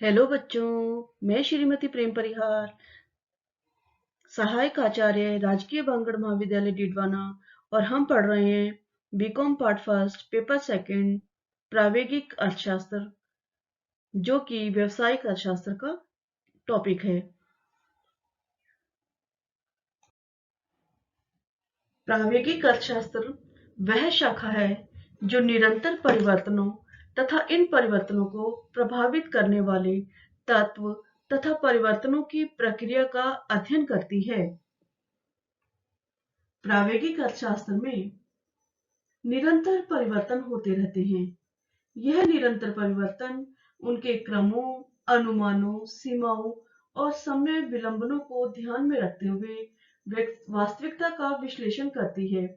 Hello बच्चों, मैं श्रीमती प्रेम परिहार, सहायक आचार्य राजकीय बांगड़ महाविद्यालय डीडवाना और हम पढ़ रहे हैं BCom part first paper second प्रावेगिक अर्थशास्त्र जो कि व्यवसायिक अर्थशास्त्र का टॉपिक है। प्रावेगिक अर्थशास्त्र वह शाखा है जो निरंतर परिवर्तनों तथा इन परिवर्तनों को प्रभावित करने वाले तत्व तथा परिवर्तनों की प्रक्रिया का अध्ययन करती है। प्रावेगिक अर्थशास्त्र में निरंतर परिवर्तन होते रहते हैं। यह निरंतर परिवर्तन उनके क्रमों, अनुमानों, सीमाओं और समय विलंबनों को ध्यान में रखते हुए वास्तविकता का विश्लेषण करती है।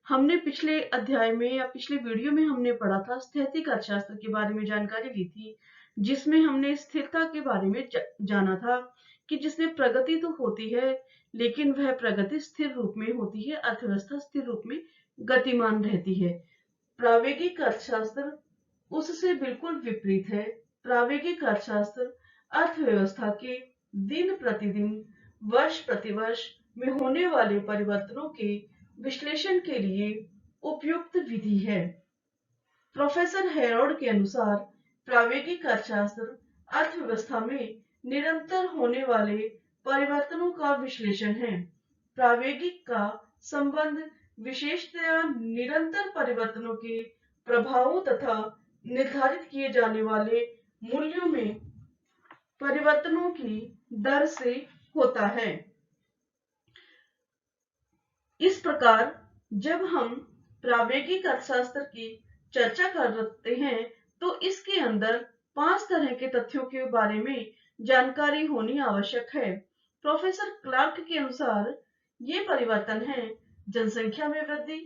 हमने पिछले अध्याय में या पिछले वीडियो में हमने पढ़ा था, स्थैतिक अर्थशास्त्र के बारे में जानकारी ली थी, जिसमें हमने स्थिरता के बारे में जाना था कि जिसमें प्रगति तो होती है लेकिन वह प्रगति स्थिर रूप में होती है, अर्थव्यवस्था स्थिर रूप में गतिमान रहती है। प्रावेगिक अर्थशास्त्र उससे बिल्कुल विपरीत है। प्रावेगिक अर्थशास्त्र अर्थव्यवस्था के दिन प्रतिदिन, वर्ष प्रतिवर्ष में होने वाले परिवर्तनों के विश्लेषण के लिए उपयुक्त विधि है। प्रोफेसर हेरोल्ड के अनुसार प्रावेगिक अर्थशास्त्र अर्थव्यवस्था में निरंतर होने वाले परिवर्तनों का विश्लेषण है। प्रावेगिक का संबंध विशेषतया निरंतर परिवर्तनों के प्रभावों तथा निर्धारित किए जाने वाले मूल्यों में परिवर्तनों की दर से होता है। इस प्रकार जब हम प्रावेगिक अर्थशास्त्र की चर्चा करते हैं तो इसके अंदर 5 तरह के तथ्यों के बारे में जानकारी होनी आवश्यक है। प्रोफेसर क्लार्क के अनुसार ये परिवर्तन हैं: जनसंख्या में वृद्धि,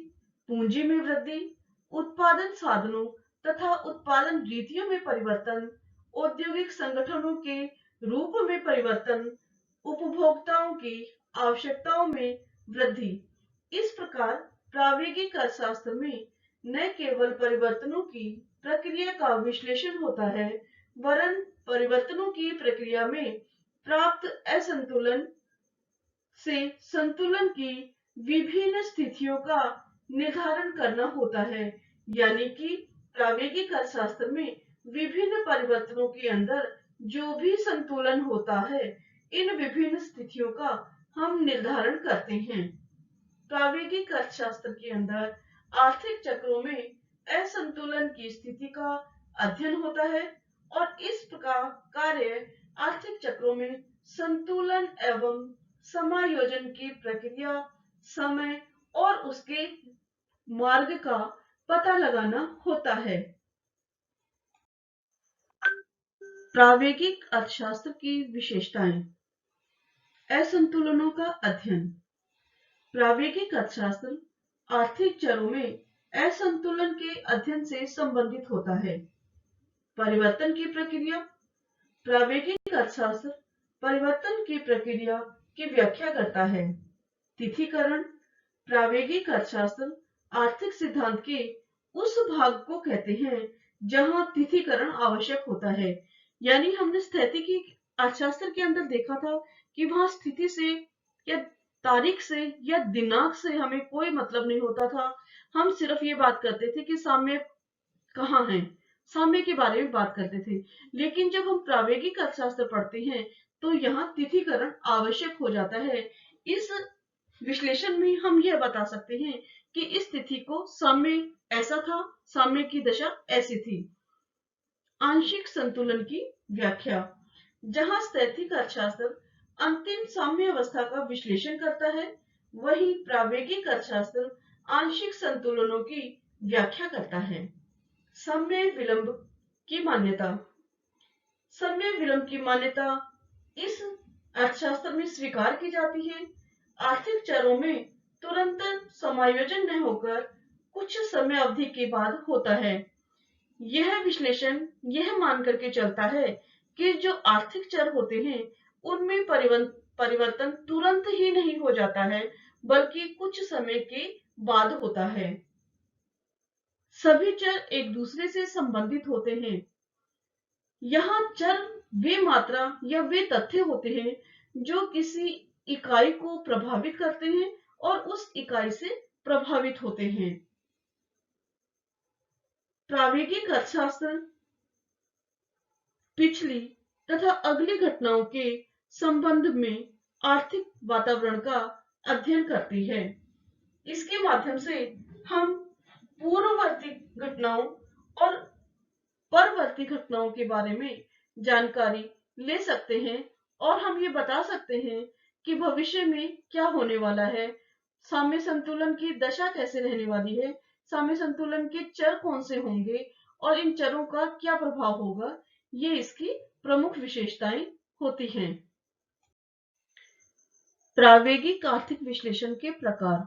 पूंजी में वृद्धि, उत्पादन साधनों तथा उत्पादन रीतियों में परिवर्तन, औद्योगिक संगठनों के रूप में परिवर्तन, उपभोक्ताओं की आवश्यकताओं में वृद्धि। इस प्रकार प्रावेगिक अर्थशास्त्र में न केवल परिवर्तनों की प्रक्रिया का विश्लेषण होता है, वरन परिवर्तनों की प्रक्रिया में प्राप्त असंतुलन से संतुलन की विभिन्न स्थितियों का निर्धारण करना होता है। यानी कि प्रावेगिक अर्थशास्त्र में विभिन्न परिवर्तनों के अंदर जो भी संतुलन होता है, इन विभिन्न स्थितियों का हम निर्धारण करते हैं। प्रावेगिक अर्थशास्त्र के अंदर आर्थिक चक्रों में असंतुलन की स्थिति का अध्ययन होता है और इस प्रकार कार्य आर्थिक चक्रों में संतुलन एवं समायोजन की प्रक्रिया, समय और उसके मार्ग का पता लगाना होता है। प्रावेगिक अर्थशास्त्र की विशेषताएं: असंतुलनों का अध्ययन। प्रावेगिक अर्थशास्त्र आर्थिक चरों में असंतुलन के अध्ययन से संबंधित होता है। परिवर्तन की प्रक्रिया। प्रावेगिक अर्थशास्त्र परिवर्तन की प्रक्रिया की व्याख्या करता है। तिथिकरण। प्रावेगिक अर्थशास्त्र आर्थिक सिद्धांत के उस भाग को कहते हैं जहां तिथिकरण आवश्यक होता है। यानी हमने स्थैतिक अर्थशास्त्र के अंदर देखा था कि वहां स्थिति से या तारीख से या दिनांक से हमें कोई मतलब नहीं होता था। हम सिर्फ ये बात करते थे कि साम्य कहाँ है, साम्य के बारे में बात करते थे। लेकिन जब हम प्रावेगिक अर्थशास्त्र पढ़ते हैं तो यहाँ तिथिकरण आवश्यक हो जाता है। इस विश्लेषण में हम यह बता सकते हैं कि इस तिथि को साम्य ऐसा था, साम्य की दशा ऐसी थी। आंशिक संतुलन की व्याख्या। जहां स्थैतिक अर्थशास्त्र अंतिम साम्य अवस्था का विश्लेषण करता है, वहीं प्रावेगिक अर्थशास्त्र आंशिक संतुलनों की व्याख्या करता है। समय विलंब की मान्यता। समय विलंब की मान्यता इस अर्थशास्त्र में स्वीकार की जाती है। आर्थिक चरों में तुरंत समायोजन न होकर कुछ समय अवधि के बाद होता है। यह विश्लेषण यह मान करके चलता है कि जो आर्थिक चर होते हैं उनमें परिवर्तन तुरंत ही नहीं हो जाता है, बल्कि कुछ समय के बाद होता है। सभी चर एक दूसरे से संबंधित होते हैं। यहाँ चर वे मात्रा या वे तथ्य होते हैं जो किसी इकाई को प्रभावित करते हैं और उस इकाई से प्रभावित होते हैं। प्रावेगिक अर्थशास्त्र पिछली तथा अगली घटनाओं के संबंध में आर्थिक वातावरण का अध्ययन करती है। इसके माध्यम से हम पूर्ववर्ती घटनाओं और परवर्ती घटनाओं के बारे में जानकारी ले सकते हैं और हम ये बता सकते हैं कि भविष्य में क्या होने वाला है, साम्य संतुलन की दशा कैसे रहने वाली है, साम्य संतुलन के चर कौन से होंगे और इन चरों का क्या प्रभाव होगा, ये इसकी प्रमुख विशेषताएं होती हैं। प्रावेगिक आर्थिक विश्लेषण के प्रकार।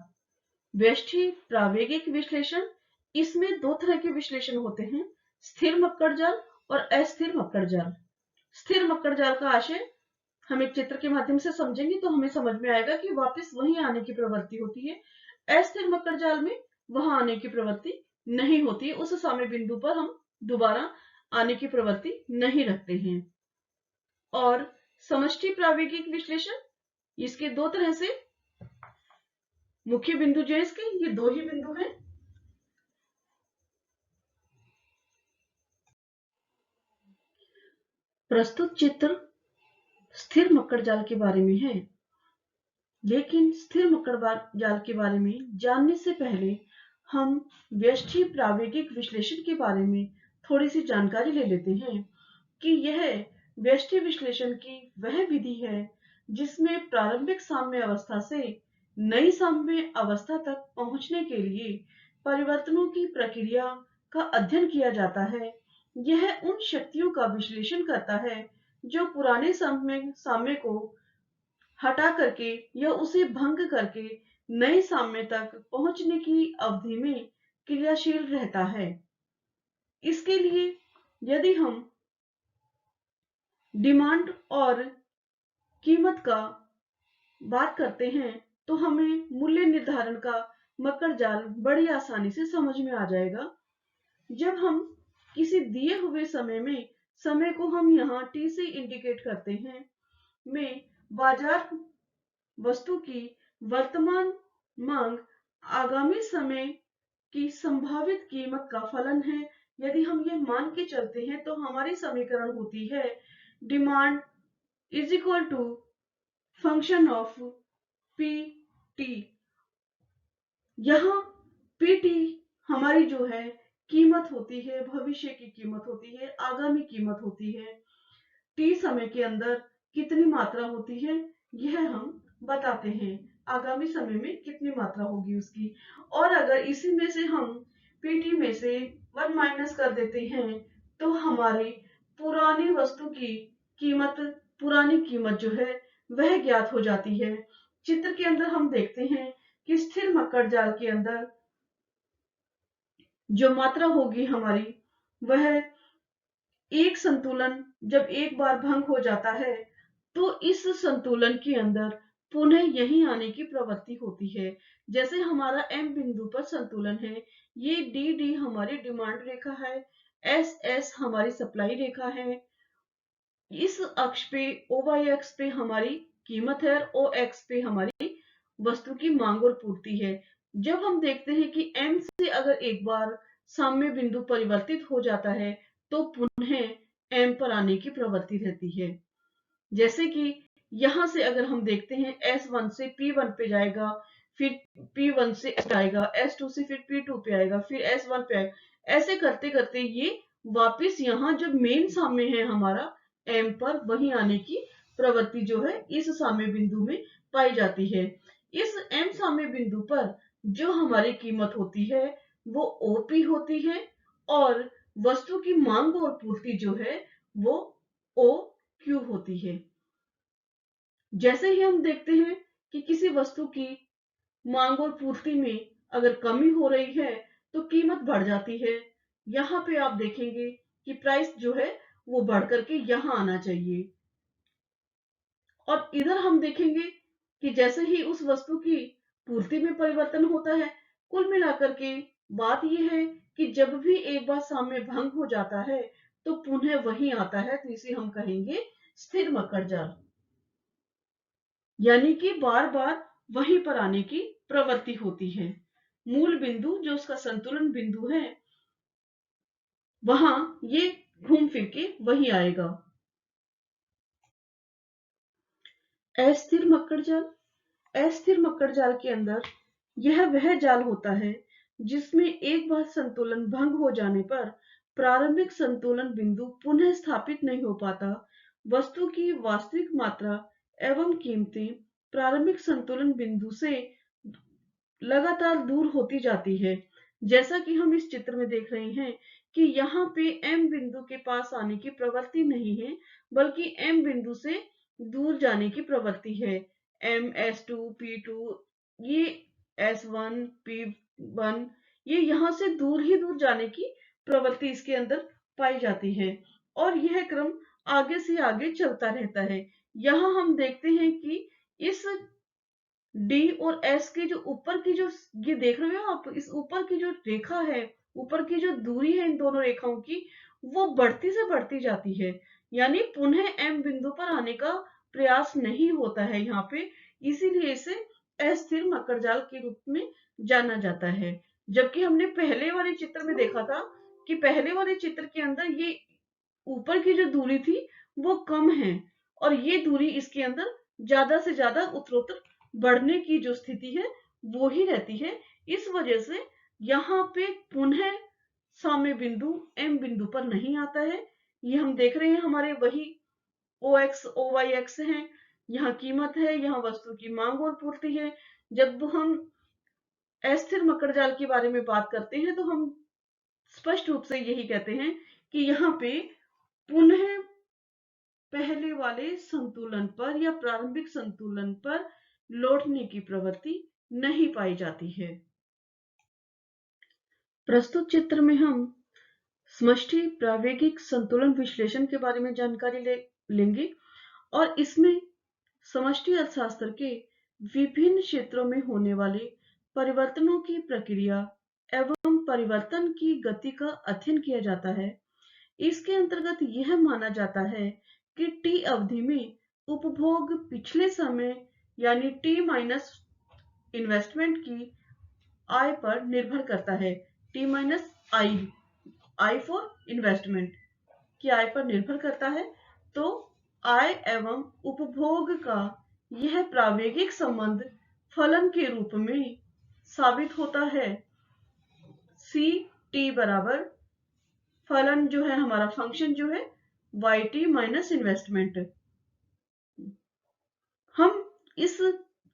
व्यष्टि प्रावेगिक विश्लेषण, इसमें दो तरह के विश्लेषण होते हैं, स्थिर मक्कड़ जाल और अस्थिर मक्कड़ जाल। स्थिर मक्कड़ जाल का आशय हम एक चित्र के माध्यम से समझेंगे तो हमें समझ में आएगा कि वापस वहीं आने की प्रवृत्ति होती है। अस्थिर मक्कड़ जाल में वहां आने की प्रवृत्ति नहीं होती है, उस समय बिंदु पर हम दोबारा आने की प्रवृत्ति नहीं रखते हैं। और समष्टि प्रावेगिक विश्लेषण, इसके दो तरह से मुख्य बिंदु जो है इसके ये दो ही बिंदु हैं। प्रस्तुत चित्र स्थिर मक्कड़ जाल के बारे में है, लेकिन स्थिर मक्कड़ जाल के बारे में जानने से पहले हम व्यष्टि प्रावेगिक विश्लेषण के बारे में थोड़ी सी जानकारी ले लेते हैं कि यह व्यष्टि विश्लेषण की वह विधि है जिसमें प्रारंभिक साम्य अवस्था से नई साम्य अवस्था तक पहुंचने के लिए परिवर्तनों की प्रक्रिया का अध्ययन किया जाता है। यह उन शक्तियों का विश्लेषण करता है जो पुराने साम्य को हटा करके या उसे भंग करके नए साम्य तक पहुंचने की अवधि में क्रियाशील रहता है। इसके लिए यदि हम डिमांड और कीमत का बात करते हैं तो हमें मूल्य निर्धारण का मक्कड़ जाल बड़ी आसानी से समझ में आ जाएगा। जब हम किसी दिए हुए समय में, समय को हम यहाँ टी से इंडिकेट करते हैं, में बाजार वस्तु की वर्तमान मांग आगामी समय की संभावित कीमत का फलन है। यदि हम ये मान के चलते हैं तो हमारी समीकरण होती है demand is equal to function of P T. यहाँ पी टी हमारी जो है कीमत होती है, भविष्य की कीमत होती है, आगामी कीमत होती है। टी समय के अंदर कितनी मात्रा होती है यह हम बताते हैं, आगामी समय में कितनी मात्रा होगी उसकी। और अगर इसी में से हम पीटी में से 1 माइनस कर देते हैं तो हमारी पुरानी वस्तु की कीमत, पुरानी कीमत जो है वह ज्ञात हो जाती है। चित्र के अंदर हम देखते हैं कि स्थिर मक्कड़ जाल के अंदर जो मात्रा होगी हमारी वह एक संतुलन जब एक बार भंग हो जाता है तो इस संतुलन के अंदर पुनः यही आने की प्रवृत्ति होती है। जैसे हमारा एम बिंदु पर संतुलन है, ये डी डी हमारी डिमांड रेखा है, एस एस हमारी सप्लाई रेखा है, इस अक्ष पे ओ वाई अक्ष पे हमारी कीमत है और ओ एक्स पे हमारी वस्तु की मांग और पूर्ति है। जब हम देखते हैं कि एम से अगर एक बार साम्य बिंदु परिवर्तित हो जाता है तो पुनः एम पर आने की प्रवृत्ति रहती है। जैसे कि यहां से अगर हम देखते हैं S1 से P1 पे जाएगा, फिर P1 से S आएगा, S2 से फिर P2 पे आएगा, फिर S1 पे आएगा, ऐसे करते करते ये वापस यहाँ जो मेन साम्य है हमारा M पर वहीं आने की प्रवृत्ति जो है इस साम्य बिंदु में पाई जाती है। इस M साम्य बिंदु पर जो हमारी कीमत होती है वो OP होती है और वस्तु की मांग और पूर्ति जो है वो OQ होती है। जैसे ही हम देखते हैं कि किसी वस्तु की मांग और पूर्ति में अगर कमी हो रही है तो कीमत बढ़ जाती है। यहाँ पे आप देखेंगे कि प्राइस जो है वो बढ़ करके यहाँ आना चाहिए। और इधर हम देखेंगे कि जैसे ही उस वस्तु की पूर्ति में परिवर्तन होता है, कुल मिलाकर के बात यह है कि जब भी एक बार साम्य भंग हो जाता है तो पुनः वही आता है, तो इसे हम कहेंगे स्थिर मकड़ जाल। यानी कि बार बार वहीं पर आने की प्रवृत्ति होती है। मूल बिंदु जो उसका संतुलन बिंदु है, वहां ये घूम फिर के वही आएगा। अस्थिर मकड़ जाल। अस्थिर मकड़ जाल के अंदर यह वह जाल होता है जिसमें एक बार संतुलन भंग हो जाने पर प्रारंभिक संतुलन बिंदु पुनः स्थापित नहीं हो पाता। वस्तु की वास्तविक मात्रा एवं कीमतें प्रारंभिक संतुलन बिंदु से लगातार दूर होती जाती है। जैसा कि हम इस चित्र में देख रहे हैं कि यहाँ पे M बिंदु के पास आने की प्रवृत्ति नहीं है, बल्कि M बिंदु से दूर जाने की प्रवृत्ति है। M, S2, P2, ये S1, P1, ये यहाँ से दूर ही दूर जाने की प्रवृत्ति इसके अंदर पाई जाती है और यह क्रम आगे से आगे चलता रहता है। यहाँ हम देखते हैं कि इस डी और एस के जो ऊपर की जो ये देख रहे हो आप, इस ऊपर की जो रेखा है, ऊपर की जो दूरी है इन दोनों रेखाओं की, वो बढ़ती से बढ़ती जाती है। यानी पुनः एम बिंदु पर आने का प्रयास नहीं होता है यहाँ पे, इसीलिए इसे अस्थिर मकड़ जाल के रूप में जाना जाता है। जबकि हमने पहले वाले चित्र में देखा था कि पहले वाले चित्र के अंदर ये ऊपर की जो दूरी थी वो कम है और ये दूरी इसके अंदर ज्यादा से ज्यादा उत्तरोत्तर बढ़ने की जो स्थिति है वो ही रहती है। इस वजह से यहाँ पे पुनः साम्य बिंदु एम बिंदु पर नहीं आता है। ये हम देख रहे हैं हमारे वही ओ एक्स ओ वाई एक्स है, यहाँ कीमत है, यहाँ वस्तु की मांग और पूर्ति है। जब हम अस्थिर मकड़ जाल के बारे में बात करते हैं तो हम स्पष्ट रूप से यही कहते हैं कि यहाँ पे पुनः पहले वाले संतुलन पर या प्रारंभिक संतुलन पर लौटने की प्रवृत्ति नहीं पाई जाती है। प्रस्तुत चित्र में हम समष्टि प्रावेगिक संतुलन विश्लेषण के बारे में जानकारी लेंगे और इसमें समष्टि अर्थशास्त्र के विभिन्न क्षेत्रों में होने वाले परिवर्तनों की प्रक्रिया एवं परिवर्तन की गति का अध्ययन किया जाता है। इसके अंतर्गत यह माना जाता है कि टी अवधि में उपभोग पिछले समय यानी टी माइनस इन्वेस्टमेंट की आय पर निर्भर करता है। T minus I for investment की आय पर निर्भर करता है। तो आय एवं उपभोग का यह प्रावेगिक संबंध फलन के रूप में साबित होता है। सी टी बराबर फलन जो है हमारा फंक्शन जो है वाई टी माइनस इन्वेस्टमेंट। हम इस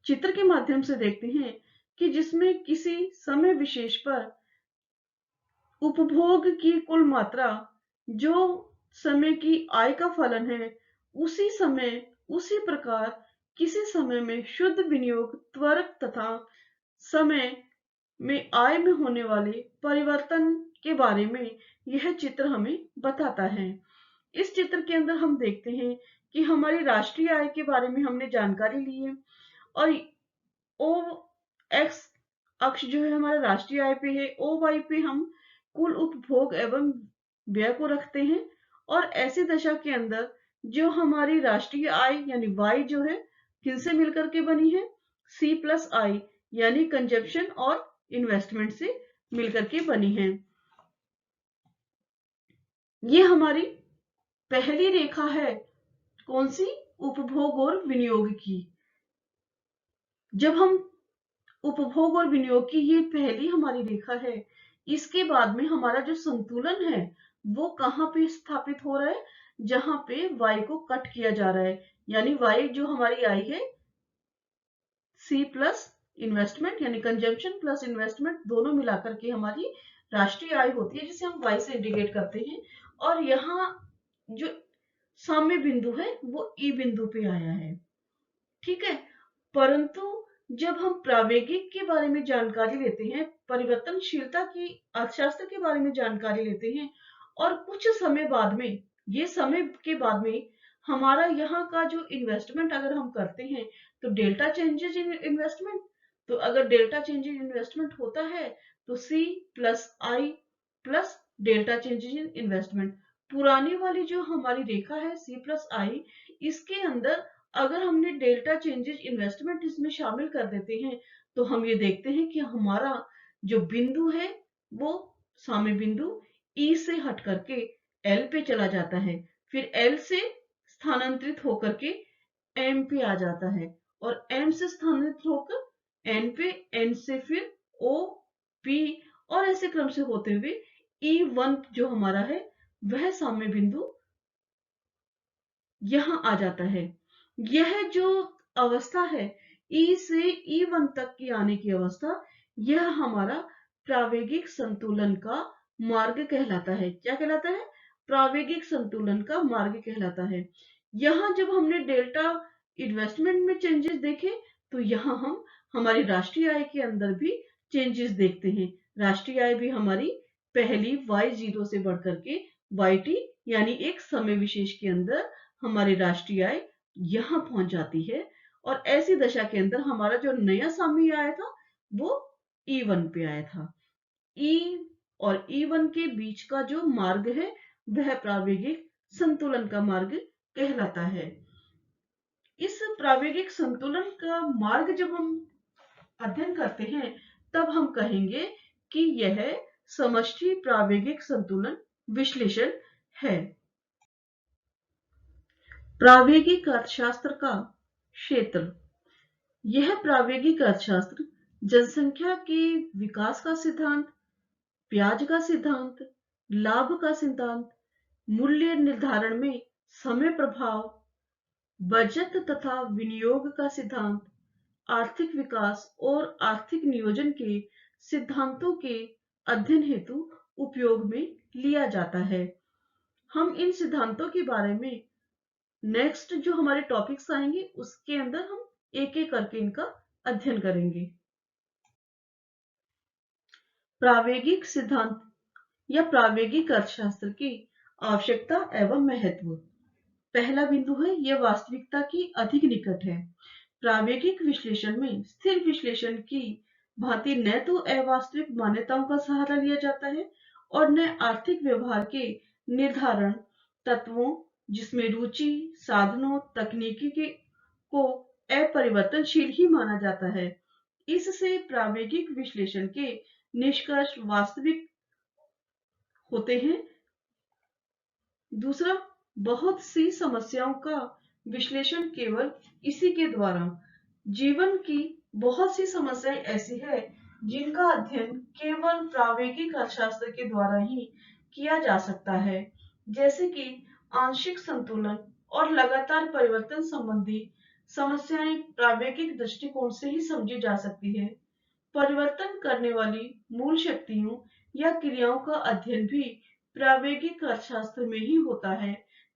चित्र के माध्यम से देखते हैं कि जिसमें किसी समय विशेष पर उपभोग की कुल मात्रा जो समय की आय का फलन है, उसी समय उसी प्रकार किसी समय में शुद्ध विनियोग त्वरक तथा समय में आय में होने वाले परिवर्तन के बारे में यह चित्र हमें बताता है। इस चित्र के अंदर हम देखते हैं कि हमारी राष्ट्रीय आय के बारे में हमने जानकारी ली है और ओ एक्स अक्ष जो है हमारा राष्ट्रीय आय पे है, ओ वाई पे हम कुल उपभोग एवं व्यय को रखते हैं और ऐसी दशा के अंदर जो हमारी राष्ट्रीय आय यानी वाई जो है किनसे मिलकर के बनी है, सी प्लस आई यानी कंजप्शन और इन्वेस्टमेंट से मिलकर के बनी है। ये हमारी पहली रेखा है, कौन सी, उपभोग और विनियोग की। जब हम उपभोग और विनियोग की ये पहली हमारी रेखा है, इसके बाद में हमारा जो संतुलन है वो कहाँ पे स्थापित हो रहा है, जहां पे y को कट किया जा रहा है। यानी y जो हमारी आई है C प्लस इन्वेस्टमेंट यानी कंजम्पशन प्लस इन्वेस्टमेंट दोनों मिलाकर के हमारी राष्ट्रीय आय होती है, जिसे हम y से इंडिकेट करते हैं। और यहाँ जो साम्य बिंदु है वो E बिंदु पे आया है, ठीक है। परंतु जब हम प्रावेगिक के बारे में जानकारी लेते हैं, परिवर्तनशीलता की अर्थशास्त्र के बारे में जानकारी लेते हैं और कुछ समय बाद में, ये समय के बाद में हमारा यहाँ का जो इन्वेस्टमेंट अगर हम करते हैं तो डेल्टा चेंजेस इन इन्वेस्टमेंट, तो अगर डेल्टा चेंजेस इन इन्वेस्टमेंट होता है तो C plus I plus delta changes in investment पुरानी वाली जो हमारी रेखा है C+I, इसके अंदर अगर हमने डेल्टा चेंजेस इन्वेस्टमेंट इसमें शामिल कर देते हैं तो हम ये देखते हैं कि हमारा जो बिंदु है वो साम्य बिंदु E से हट करके L पे चला जाता है, फिर L से स्थानांतरित होकर के M पे आ जाता है और M से स्थानांतरित होकर N पे, N से फिर O, P और ऐसे क्रम से होते हुए E1 जो हमारा है वह साम्य बिंदु यहां आ जाता है। यह जो अवस्था है E से E1 तक की आने की अवस्था, यह हमारा प्रावेगिक संतुलन का मार्ग कहलाता है। क्या कहलाता है? प्रावेगिक संतुलन का मार्ग कहलाता है। यहां जब हमने डेल्टा इन्वेस्टमेंट में चेंजेस देखे तो यहां हम हमारी राष्ट्रीय आय के अंदर भी चेंजेस देखते हैं। राष्ट्रीय आय भी हमारी पहली Y0 से बढ़कर के YT यानी एक समय विशेष के अंदर हमारी राष्ट्रीय आय यहां पहुंच जाती है और ऐसी दशा के अंदर हमारा जो नया साम्य आया था वो E1 पे आया था। E और E1 के बीच का जो मार्ग है वह प्रावेगिक संतुलन का मार्ग कहलाता है। इस प्रावेगिक संतुलन का मार्ग जब हम अध्ययन करते हैं तब हम कहेंगे कि यह समष्टि प्रावेगिक संतुलन विश्लेषण है। प्रावेगिक अर्थशास्त्र का क्षेत्र। यह प्रावेगिक अर्थशास्त्र जनसंख्या के विकास का सिद्धांत, ब्याज का सिद्धांत, लाभ का सिद्धांत, मूल्य निर्धारण में समय प्रभाव, बचत तथा विनियोग का सिद्धांत, आर्थिक विकास और आर्थिक नियोजन के सिद्धांतों के अध्ययन हेतु उपयोग में लिया जाता है। हम इन सिद्धांतों के बारे में नेक्स्ट जो हमारे टॉपिक्स आएंगे उसके अंदर हम एक एक करके इनका अध्ययन करेंगे। प्रावेगिक सिद्धांत या प्रावेगिक अर्थशास्त्र की आवश्यकता एवं महत्व। पहला बिंदु है यह वास्तविकता की अधिक निकट है। प्रावेगिक विश्लेषण में स्थिर विश्लेषण की भांति न तो अवास्तविक मान्यताओं का सहारा लिया जाता है और न आर्थिक व्यवहार के निर्धारण तत्वों जिसमें रुचि, साधनों, तकनीकी को अपरिवर्तनशील ही माना जाता है। इससे प्रावेगिक विश्लेषण के निष्कर्ष वास्तविक होते हैं। दूसरा, बहुत सी समस्याओं का विश्लेषण केवल इसी के द्वारा। जीवन की बहुत सी समस्याएं ऐसी है जिनका अध्ययन केवल प्रावेगिक अर्थशास्त्र के द्वारा ही किया जा सकता है, जैसे कि आंशिक संतुलन और लगातार परिवर्तन संबंधी समस्याएं प्रावेगिक दृष्टिकोण से ही समझी जा सकती है। परिवर्तन करने वाली मूल शक्तियों या क्रियाओं का अध्ययन भी प्रावेगिक अर्थशास्त्र में ही होता है,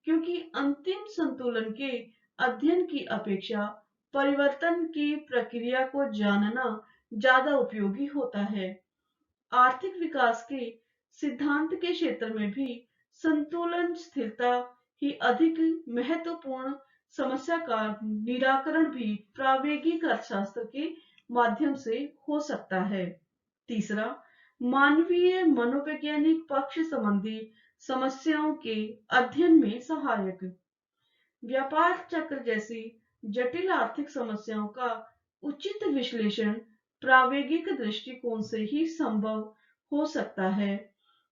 क्योंकि अंतिम संतुलन के अध्ययन की अपेक्षा परिवर्तन की प्रक्रिया को जानना ज्यादा उपयोगी होता है। आर्थिक विकास के सिद्धांत के क्षेत्र में भी संतुलन स्थिरता ही अधिक महत्वपूर्ण समस्या का निराकरण भी प्रावेगिक अर्थशास्त्र के माध्यम से हो सकता है। तीसरा, मानवीय मनोवैज्ञानिक पक्ष संबंधी समस्याओं के अध्ययन में सहायक। व्यापार चक्र जैसी जटिल आर्थिक समस्याओं का उचित विश्लेषण प्रावेगिक दृष्टिकोण से ही संभव हो सकता है।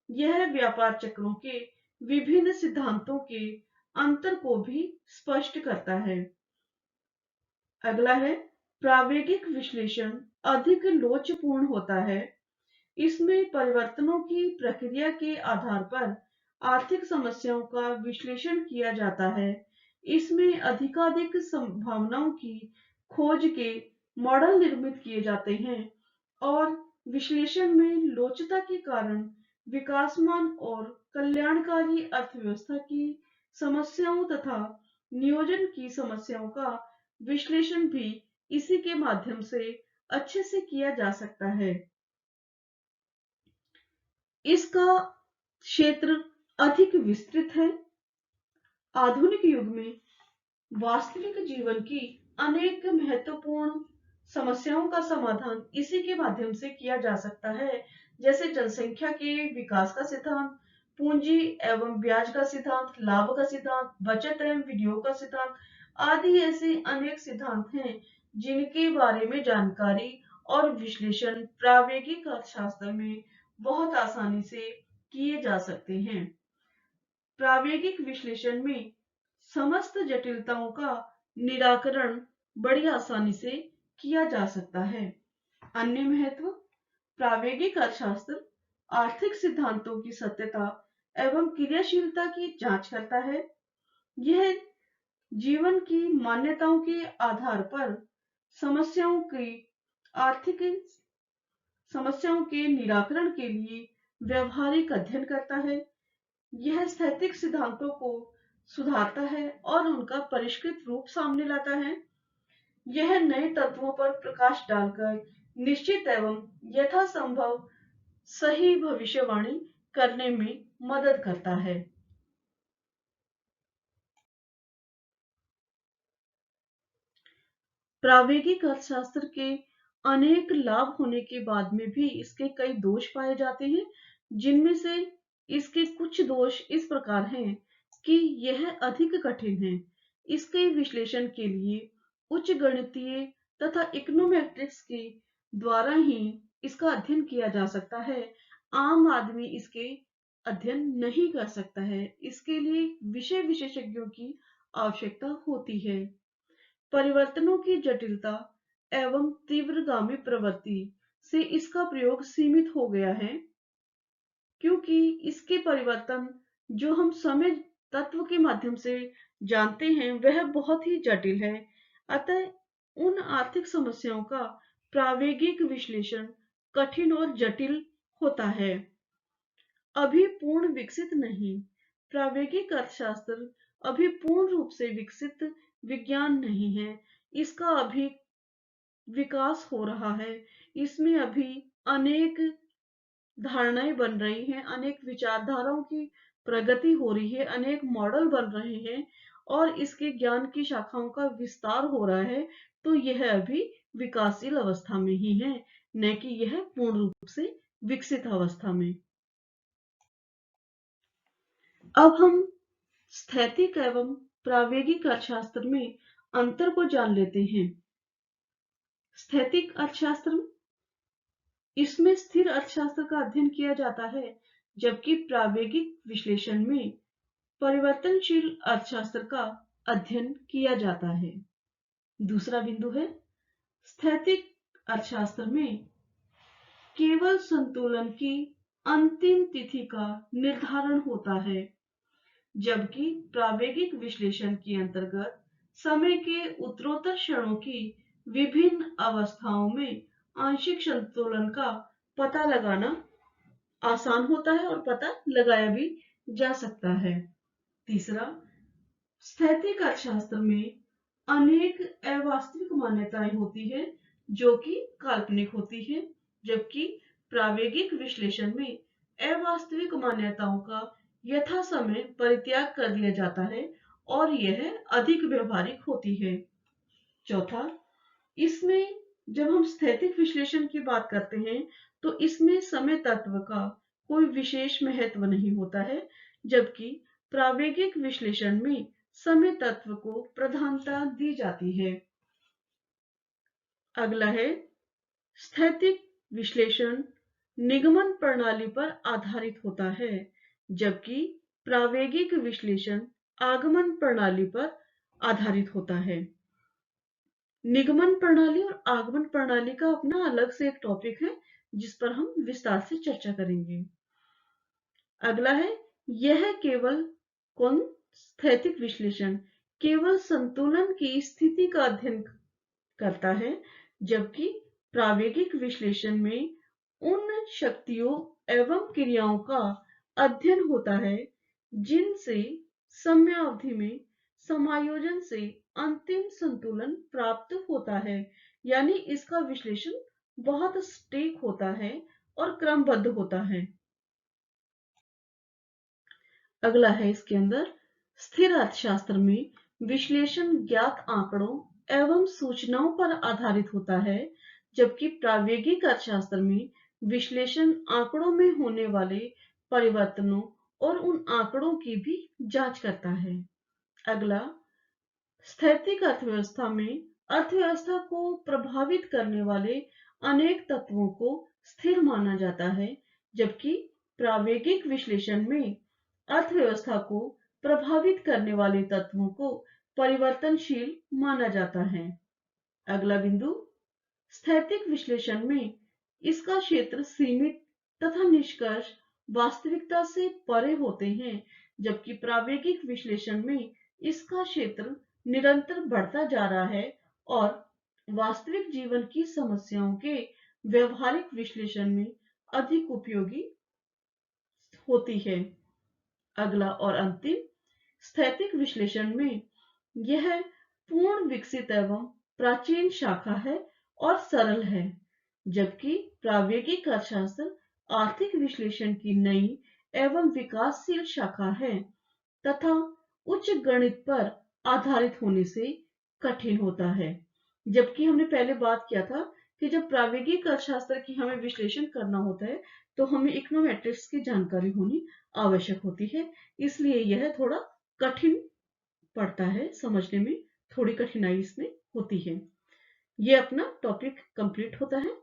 यह व्यापार चक्रों के विभिन्न सिद्धांतों के अंतर को भी स्पष्ट करता है। अगला है प्रावेगिक विश्लेषण अधिक लोचपूर्ण होता है। इसमें परिवर्तनों की प्रक्रिया के आधार पर आर्थिक समस्याओं का विश्लेषण किया जाता है। इसमें अधिकाधिक संभावनाओं की खोज के मॉडल निर्मित किए जाते हैं और विश्लेषण में लोचता के कारण विकासमान और कल्याणकारी अर्थव्यवस्था की समस्याओं तथा नियोजन की समस्याओं का विश्लेषण भी इसी के माध्यम से अच्छे से किया जा सकता है। इसका क्षेत्र अधिक विस्तृत है। आधुनिक युग में वास्तविक जीवन की अनेक महत्वपूर्ण समस्याओं का समाधान इसी के माध्यम से किया जा सकता है, जैसे जनसंख्या के विकास का सिद्धांत, पूंजी एवं ब्याज का सिद्धांत, लाभ का सिद्धांत, बचत एवं विनियोग का सिद्धांत आदि ऐसे अनेक सिद्धांत हैं जिनके बारे में जानकारी और विश्लेषण प्रावेगिक अर्थशास्त्र में बहुत आसानी से किए जा सकते हैं। प्रावेगिक विश्लेषण में समस्त जटिलताओं का निराकरण बड़ी आसानी से किया जा सकता है। अन्य महत्व: प्रावेगिक अर्थशास्त्र आर्थिक सिद्धांतों की सत्यता एवं क्रियाशीलता की जांच करता है। यह जीवन की मान्यताओं के आधार पर समस्याओं की आर्थिक समस्याओं के निराकरण के लिए व्यवहारिक अध्ययन करता है। यह स्थैतिक सिद्धांतों को सुधारता है और उनका परिष्कृत रूप सामने लाता है। यह नए तत्वों पर प्रकाश डालकर निश्चित एवं यथासंभव सही भविष्यवाणी करने में मदद करता है। प्रावेगिक अर्थशास्त्र के अनेक लाभ होने के बाद में भी इसके कई दोष पाए जाते हैं, जिनमें से इसके कुछ दोष इस प्रकार हैं कि यह अधिक कठिन है। इसके विश्लेषण के लिए उच्च गणितीय तथा इकोनोमेट्रिक्स के द्वारा ही इसका अध्ययन किया जा सकता है। आम आदमी इसके अध्ययन नहीं कर सकता है। इसके लिए विषय विशेषज्ञों की आवश्यकता होती है। परिवर्तनों की जटिलता एवं तीव्रगामी प्रवृत्ति से इसका प्रयोग सीमित हो गया है, क्योंकि इसके परिवर्तन जो हम समय तत्व के माध्यम से जानते हैं वह बहुत ही जटिल है। अतः उन आर्थिक समस्याओं का प्रावेगिक विश्लेषण कठिन और जटिल होता है। अभी पूर्ण विकसित नहीं। प्रावेगिक अर्थशास्त्र अभी पूर्ण रूप से विकसित विज्ञान नहीं है। इसका अभी विकास हो रहा है। इसमें अभी अनेक धारणाएं बन रही हैं, अनेक विचारधाराओं की प्रगति हो रही है, अनेक मॉडल बन रहे हैं और इसके ज्ञान की शाखाओं का विस्तार हो रहा है। तो यह अभी विकासशील अवस्था में ही है, न कि यह पूर्ण रूप से विकसित अवस्था में। अब हम स्थैतिक एवं प्रावेगिक अर्थशास्त्र में अंतर को जान लेते हैं। स्थैतिक अर्थशास्त्र, इसमें स्थिर अर्थशास्त्र का अध्ययन किया जाता है, जबकि प्रावेगिक विश्लेषण में परिवर्तनशील अर्थशास्त्र का अध्ययन किया जाता है। दूसरा बिंदु है, स्थैतिक अर्थशास्त्र में केवल संतुलन की अंतिम तिथि का निर्धारण होता है, जबकि प्रावेगिक विश्लेषण के अंतर्गत समय के उत्तरोत्तर क्षणों की विभिन्न अवस्थाओं में आंशिक संतुलन का पता लगाना आसान होता है और पता लगाया भी जा सकता है। तीसरा, स्थैतिक अर्थशास्त्र में अनेक अवास्तविक मान्यताएं होती है जो कि काल्पनिक होती है, जबकि प्रावेगिक विश्लेषण में अवास्तविक मान्यताओं का यथा समय परित्याग कर दिया जाता है और यह अधिक व्यवहारिक होती है। चौथा, इसमें जब हम स्थैतिक विश्लेषण की बात करते हैं तो इसमें समय तत्व का कोई विशेष महत्व नहीं होता है, जबकि प्रावेगिक विश्लेषण में समय तत्व को प्रधानता दी जाती है। अगला है, स्थैतिक विश्लेषण निगमन प्रणाली पर आधारित होता है, जबकि प्रावेगिक विश्लेषण आगमन प्रणाली पर आधारित होता है। निगमन प्रणाली और आगमन प्रणाली का अपना अलग से एक टॉपिक है जिस पर हम विस्तार से चर्चा करेंगे। अगला है, यह केवल स्थैतिक विश्लेषण केवल संतुलन की स्थिति का अध्ययन करता है, जबकि प्रावेगिक विश्लेषण में उन शक्तियों एवं क्रियाओं का अध्ययन होता है जिनसे समयावधि में समायोजन से अंतिम संतुलन प्राप्त होता है। यानी इसका विश्लेषण बहुत सटीक होता है और क्रमबद्ध होता है। अगला है, इसके अंदर स्थिर अर्थशास्त्र में विश्लेषण ज्ञात आंकड़ों एवं सूचनाओं पर आधारित होता है, जबकि प्रावेगिक अर्थशास्त्र में विश्लेषण आंकड़ों में होने वाले परिवर्तनों और उन आंकड़ों की भी जांच करता है। अगला, स्थैतिक अर्थव्यवस्था में अर्थव्यवस्था को प्रभावित करने वाले अनेक तत्वों को स्थिर माना जाता है, जबकि प्रावेगिक विश्लेषण में अर्थव्यवस्था को प्रभावित करने वाले तत्वों को परिवर्तनशील माना जाता है। अगला बिंदु, स्थैतिक विश्लेषण में इसका क्षेत्र सीमित तथा निष्कर्ष वास्तविकता से परे होते हैं, जबकि प्रावेगिक विश्लेषण में इसका क्षेत्र निरंतर बढ़ता जा रहा है और वास्तविक जीवन की समस्याओं के व्यवहारिक विश्लेषण में अधिक उपयोगी होती है। अगला और अंतिम, स्थैतिक विश्लेषण में यह पूर्ण विकसित एवं प्राचीन शाखा है और सरल है, जबकि प्रावेगिक अर्थशास्त्र आर्थिक विश्लेषण की नई एवं विकासशील शाखा है तथा उच्च गणित पर आधारित होने से कठिन होता है। जबकि हमने पहले बात किया था कि जब प्रावेगिक अर्थशास्त्र की हमें विश्लेषण करना होता है तो हमें इकोनोमेट्रिक्स की जानकारी होनी आवश्यक होती है, इसलिए यह थोड़ा कठिन पड़ता है, समझने में थोड़ी कठिनाई इसमें होती है। ये अपना टॉपिक कंप्लीट होता है।